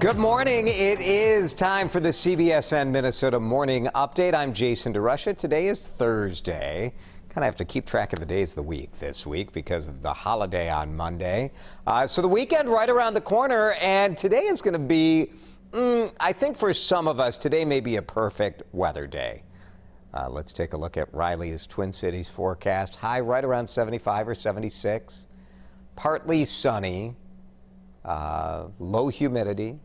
Good morning. It is time for the CBSN Minnesota Morning Update. I'm Jason DeRusha. Today is Thursday. Kind of have to keep track of the days of the week this week because of the holiday on Monday. So the weekend right around the corner, and today is going to be, I think for some of us, today may be a perfect weather day. Let's take a look at Riley's Twin Cities forecast. High right around 75 or 76. Partly sunny. Low humidity.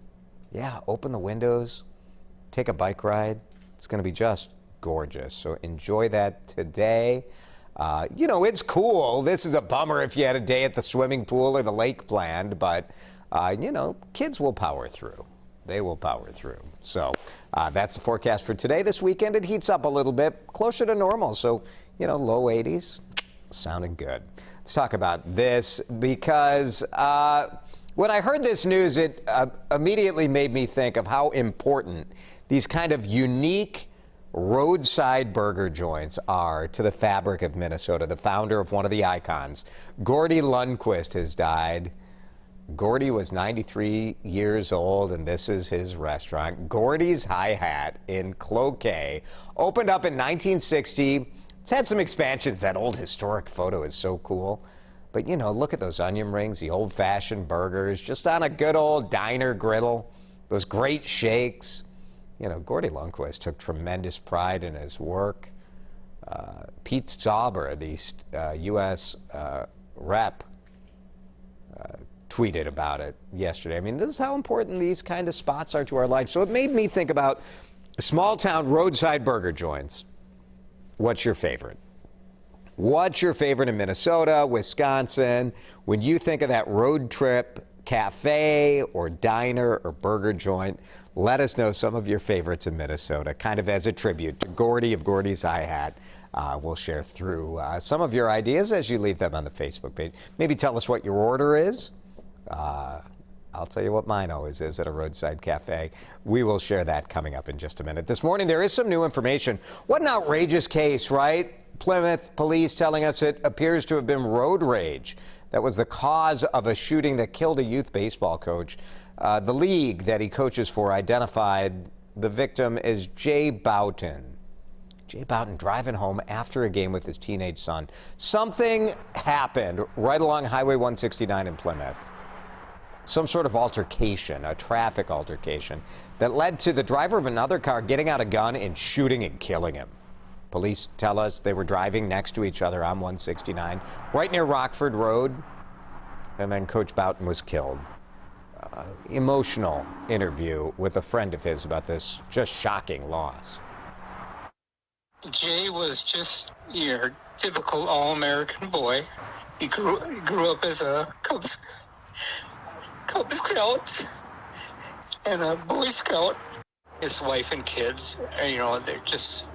Yeah, open the windows, take a bike ride. It's going to be just gorgeous. So enjoy that today. You know, it's cool. This is a bummer if you had a day at the swimming pool or the lake planned, but, you know, kids will power through. They will power through. So that's the forecast for today. This weekend, it heats up a little bit, closer to normal. So, you know, low 80s, sounding good. Let's talk about this because when I heard this news, it immediately made me think of how important these kind of unique roadside burger joints are to the fabric of Minnesota. The founder of one of the icons, Gordy Lundquist, has died. Gordy was 93 years old, and this is his restaurant. Gordy's Hi-Hat in Cloquet opened up in 1960. It's had some expansions. That old historic photo is so cool. But, you know, look at those onion rings, the old-fashioned burgers, just on a good old diner griddle, those great shakes. You know, Gordy Lundquist took tremendous pride in his work. Pete Sauber, the U.S. rep, tweeted about it yesterday. I mean, this is how important these kind of spots are to our life. So it made me think about small-town roadside burger joints. What's your favorite? What's your favorite in Minnesota, Wisconsin? When you think of that road trip cafe or diner or burger joint, let us know some of your favorites in Minnesota, kind of as a tribute to Gordy of Gordy's Hi-Hat. We'll share through some of your ideas as you leave them on the Facebook page. Maybe tell us what your order is. I'll tell you what mine always is at a roadside cafe. We will share that coming up in just a minute. This morning, there is some new information. What an outrageous case, right? Plymouth police telling us it appears to have been road rage that was the cause of a shooting that killed a youth baseball coach. The league that he coaches for identified the victim as Jay Boughton. Jay Boughton driving home after a game with his teenage son. Something happened right along Highway 169 in Plymouth. Some sort of altercation, a traffic altercation, that led to the driver of another car getting out a gun and shooting and killing him. Police tell us they were driving next to each other on 169, right near Rockford Road, and then Coach Boughton was killed. Emotional interview with a friend of his about this just shocking loss. Jay was just your typical all-American boy. He grew up as a Cub Scout and a Boy Scout. His wife and kids, you know, they're just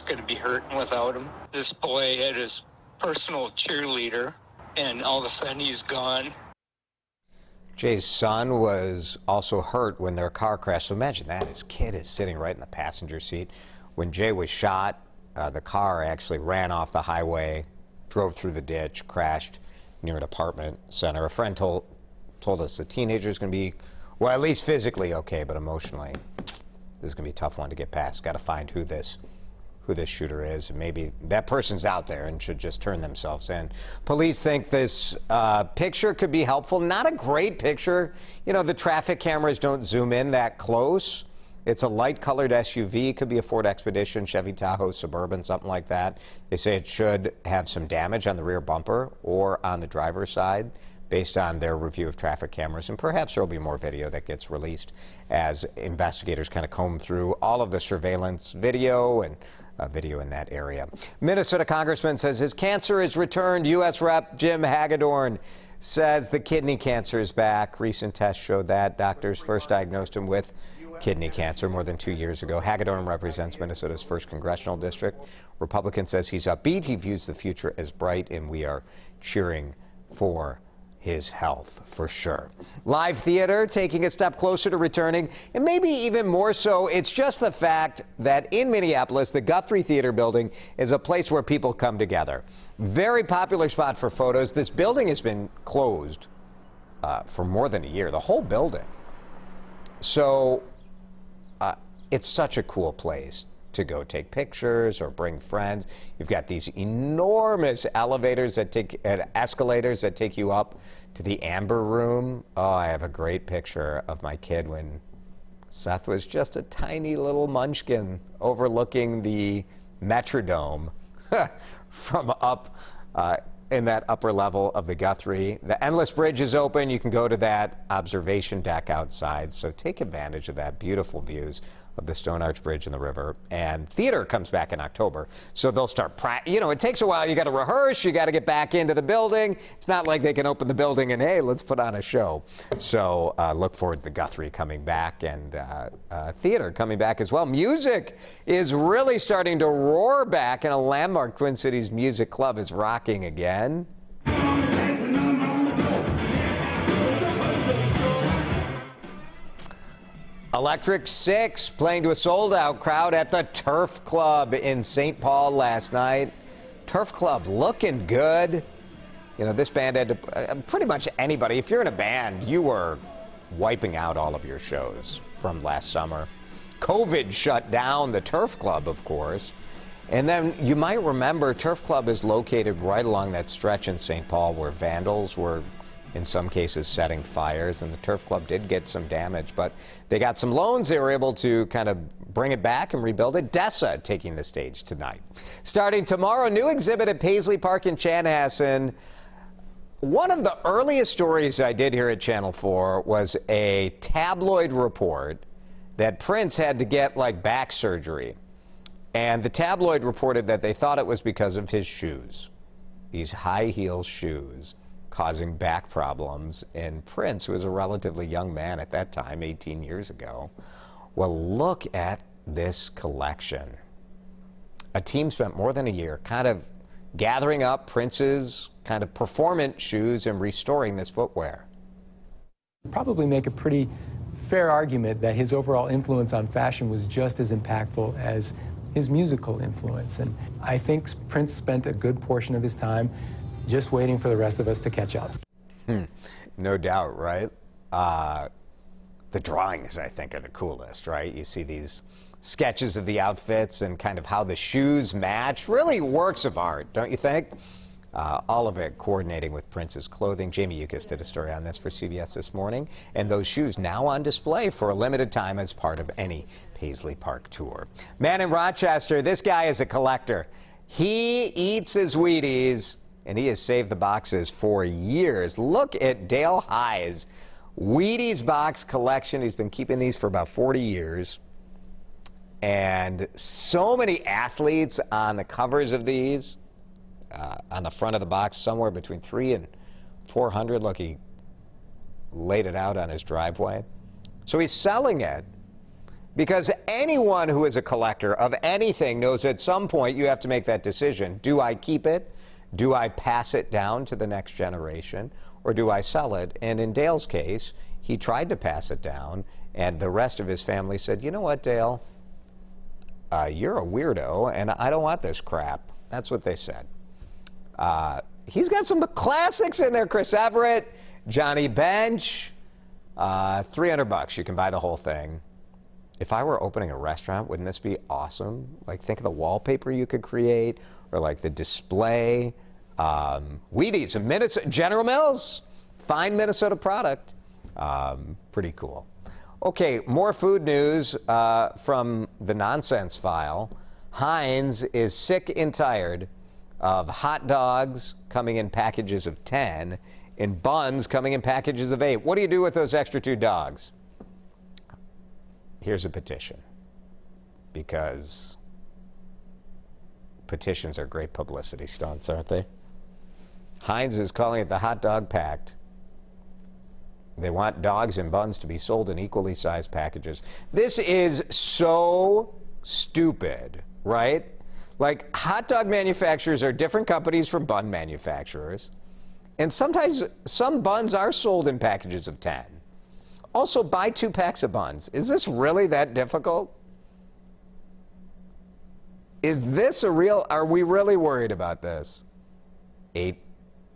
going to be hurting without him. This boy had his personal cheerleader, and all of a sudden he's gone. Jay's son was also hurt when their car crashed. So imagine that. His kid is sitting right in the passenger seat. When Jay was shot, the car actually ran off the highway, drove through the ditch, crashed near an apartment center. A friend told us the teenager is going to be, well, at least physically okay, but emotionally, this is going to be a tough one to get past. Got to find who this shooter is, and maybe that person's out there and should just turn themselves in. Police think this picture could be helpful. Not a great picture. You know, the traffic cameras don't zoom in that close. It's a light-colored SUV. Could be a Ford Expedition, Chevy Tahoe, Suburban, something like that. They say it should have some damage on the rear bumper or on the driver's side, based on their review of traffic cameras, and perhaps there will be more video that gets released as investigators kind of comb through all of the surveillance video and video in that area. Minnesota Congressman says his cancer is returned. U.S. Rep. Jim Hagedorn says the kidney cancer is back. Recent tests showed that. Doctors first diagnosed him with kidney cancer more than 2 years ago. Hagedorn represents Minnesota's 1st congressional district. Republican says he's upbeat. He views the future as bright, and we are cheering for his health for sure. Live theater taking a step closer to returning, and maybe even more so, it's just the fact that in Minneapolis, the Guthrie Theater building is a place where people come together. Very popular spot for photos. This building has been closed for more than a year, the whole building. So it's such a cool place to go take pictures or bring friends. You've got these enormous elevators that escalators that take you up to the Amber Room. Oh, I have a great picture of my kid when Seth was just a tiny little munchkin overlooking the Metrodome from up in that upper level of the Guthrie. The Endless Bridge is open. You can go to that observation deck outside. So take advantage of that. Beautiful views of the Stone Arch Bridge and the river. And theater comes back in October. So they'll start, it takes a while. You got to rehearse. You got to get back into the building. It's not like they can open the building and, hey, let's put on a show. So look forward to Guthrie coming back and theater coming back as well. Music is really starting to roar back, and a landmark Twin Cities Music Club is rocking again. Electric Six playing to a sold-out crowd at the Turf Club in St. Paul last night. Turf Club looking good. This band had to, pretty much anybody. If you're in a band, you were wiping out all of your shows from last summer. COVID shut down the Turf Club, of course. And then you might remember Turf Club is located right along that stretch in St. Paul where vandals were in some cases setting fires, and the Turf Club did get some damage, but they got some loans. They were able to kind of bring it back and rebuild it. Dessa taking the stage tonight. Starting tomorrow, new exhibit at Paisley Park in Chanhassen. One of the earliest stories I did here at Channel 4 was a tabloid report that Prince had to get back surgery. And the tabloid reported that they thought it was because of his shoes, these high heel shoes, causing back problems. And Prince was a relatively young man at that time, 18 years ago. Well, look at this collection. A team spent more than a year kind of gathering up Prince's kind of performance shoes and restoring this footwear. Probably make a pretty fair argument that his overall influence on fashion was just as impactful as his musical influence. And I think Prince spent a good portion of his time just waiting for the rest of us to catch up. No doubt, right? The drawings, I think, are the coolest, right? You see these sketches of the outfits and kind of how the shoes match. Really works of art, don't you think? All of it coordinating with Prince's clothing. Jamie Yukas did a story on this for CBS This Morning. And those shoes now on display for a limited time as part of any Paisley Park tour. Man in Rochester, this guy is a collector. He eats his Wheaties, and he has saved the boxes for years. Look at Dale High's Wheaties Box Collection. He's been keeping these for about 40 years. And so many athletes on the covers of these. On the front of the box, somewhere between 300 and 400. Look, he laid it out on his driveway. So he's selling it because anyone who is a collector of anything knows at some point you have to make that decision. Do I keep it? Do I pass it down to the next generation? Or do I sell it? And in Dale's case, he tried to pass it down, and the rest of his family said, you know what, Dale? You're a weirdo, and I don't want this crap. That's what they said. He's got some classics in there. Chris Everett, Johnny Bench, $300. You can buy the whole thing. If I were opening a restaurant, wouldn't this be awesome? Think of the wallpaper you could create, or the display. Wheaties in Minnesota, General Mills, fine Minnesota product. Pretty cool. Okay, more food news from the nonsense file. Heinz is sick and tired of hot dogs coming in packages of 10 and buns coming in packages of 8. What do you do with those extra 2 dogs? Here's a petition, because petitions are great publicity stunts, aren't they? Heinz is calling it the Hot Dog Pact. They want dogs and buns to be sold in equally sized packages. This is so stupid, right? Hot dog manufacturers are different companies from bun manufacturers. And sometimes some buns are sold in packages of 10. Also, buy 2 packs of buns. Is this really that difficult? Is this are we really worried about this? 8,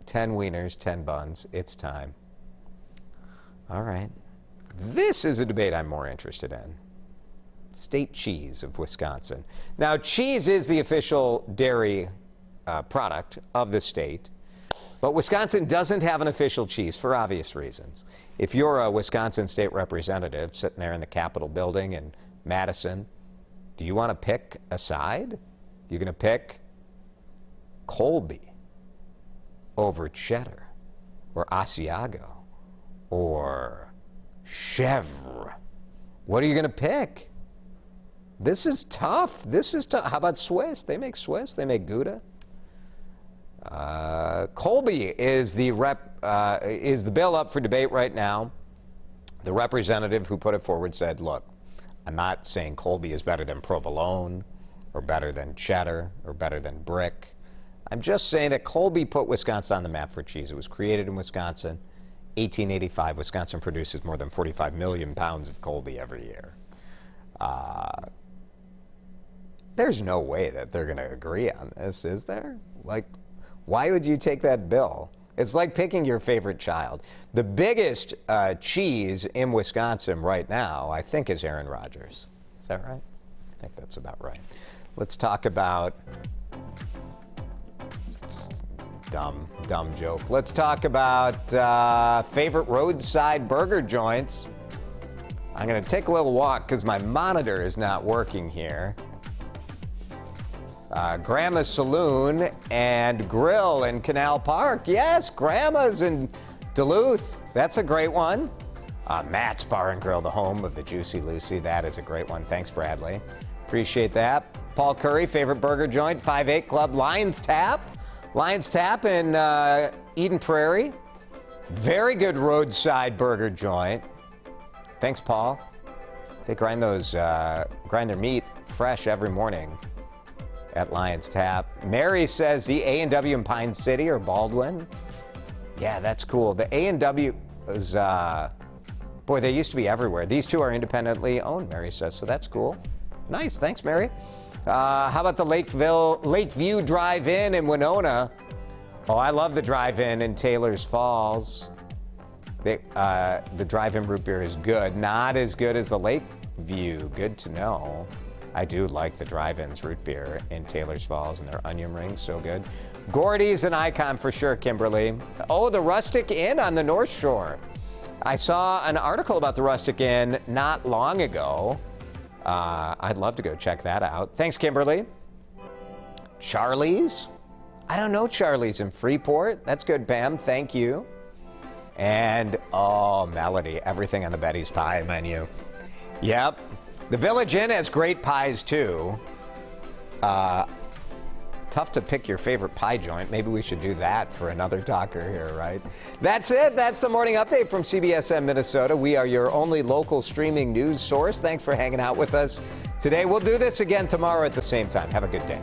10 wieners, 10 buns. It's time. All right. This is a debate I'm more interested in. State cheese of Wisconsin. Now, cheese is the official dairy product of the state, but Wisconsin doesn't have an official cheese for obvious reasons. If you're a Wisconsin state representative sitting there in the Capitol building in Madison, do you want to pick a side? You're going to pick Colby over cheddar or Asiago or Chèvre. What are you going to pick? This is tough. This is tough. How about Swiss? They make Swiss. They make Gouda. Colby is the bill up for debate right now. The representative who put it forward said, look, I'm not saying Colby is better than provolone or better than cheddar or better than brick. I'm just saying that Colby put Wisconsin on the map for cheese. It was created in Wisconsin. 1885, Wisconsin produces more than 45 million pounds of Colby every year. There's no way that they're going to agree on this, is there? Like, why would you take that bill? It's like picking your favorite child. The biggest cheese in Wisconsin right now, I think, is Aaron Rodgers. Is that right? I think that's about right. Let's talk about, it's just dumb joke. Let's talk about favorite roadside burger joints. I'm going to take a little walk because my monitor is not working here. Grandma's Saloon and Grill in Canal Park. Yes, Grandma's in Duluth. That's a great one. Matt's Bar and Grill, the home of the Juicy Lucy. That is a great one. Thanks, Bradley. Appreciate that. Paul Curry, favorite burger joint, 5-8 Club, Lions Tap. Lions Tap in Eden Prairie. Very good roadside burger joint. Thanks, Paul. They grind their meat fresh every morning at Lions Tap. Mary says the A&W in Pine City or Baldwin. Yeah, that's cool. The A&W is, boy, they used to be everywhere. These two are independently owned, Mary says, so that's cool. Nice, thanks, Mary. How about the Lakeview Drive-In in Winona? Oh, I love the drive-in in Taylor's Falls. The drive-in root beer is good. Not as good as the Lakeview. Good to know. I do like the drive-in's root beer in Taylor's Falls and their onion rings, so good. Gordy's an icon for sure, Kimberly. Oh, the Rustic Inn on the North Shore. I saw an article about the Rustic Inn not long ago. I'd love to go check that out. Thanks, Kimberly. Charlie's? I don't know Charlie's in Freeport. That's good, Pam. Thank you. And, oh, Melody, everything on the Betty's Pie menu. Yep. The Village Inn has great pies, too. Tough to pick your favorite pie joint. Maybe we should do that for another talker here, right? That's it. That's the morning update from CBSN Minnesota. We are your only local streaming news source. Thanks for hanging out with us today. We'll do this again tomorrow at the same time. Have a good day.